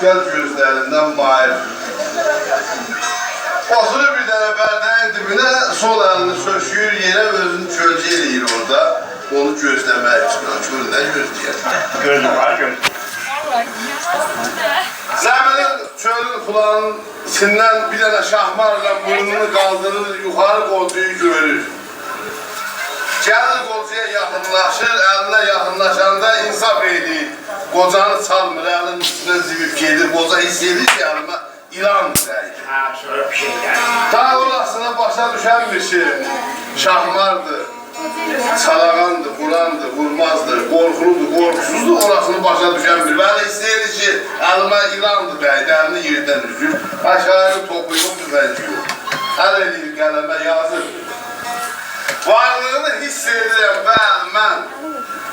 Çaqqal gözlərindən mail. Basılır bir dənə pərdənin dibinə, sol əlini söşüyür, yerə özünü kölgə eləyir orada. Onu gözləmək üçün. Gör, nə gözləyər? Gördüm, var gördüm. Zəminin çölün kulağının içindən bir dənə şahmarla burnunu qaldırır, yuxarı qolcuyu görür. Gəlir qolcuya yaxınlaşır, əlinə yaxınlaşanda insaf edir. Qocanı çalmır, əlinin üstünə zibib gedir. Qoca hiss edir ki, əlime ilandır əydir. Ha, sonra bir şey geldi. Daha orasına başa düşən bir şey. Şahmardır, çalağandır, vurandır, vurmazdır, qorxuludur, qorxusuzdur, orasını başa düşən bir. Bəli hiss edir ki, əlime ilandır əydir, əlini yerdən üzür. Aşağıya toplayıb tüfənciyor. Əl edir, qələmə yazır. Varlığını hiss edirəm mən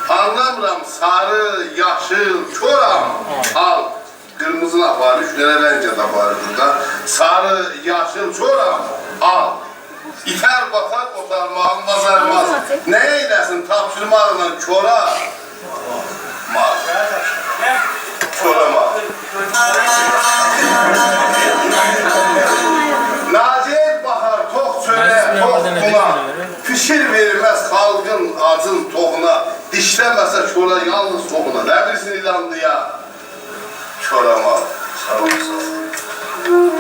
anlamıram, sarı, yaşıl, çoram, al, qırmızını aparır, 3 dənə rəngət aparır burada. Sarı, yaşıl, çoram, al. İtər batar, otarmağın bazarmaz. Nə eyləsin, tapşırmaqla çora? Mal. Çora mal. Naciyyət baxar, tox çölə, tox buna. Pişir verməz xalqın acın toxuna. Dişləməsə çora yalnız toxuna. Nə bilsin ilandıya? Çora mal. Sağ ol, sağ ol.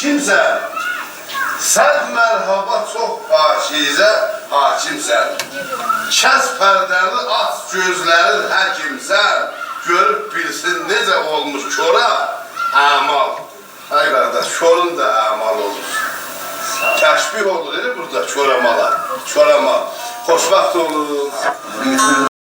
Kimsə, sən mərhaba çox paşizə hakimsən. Kəs pərdəni, aç gözlərin həkimsən. Görüb bilsin necə olmuş çora əmal. Ay qardaş, çorun da əmal olur. Təşbih olur, burada çoramala. Çoramal. Xoşvaxt olur.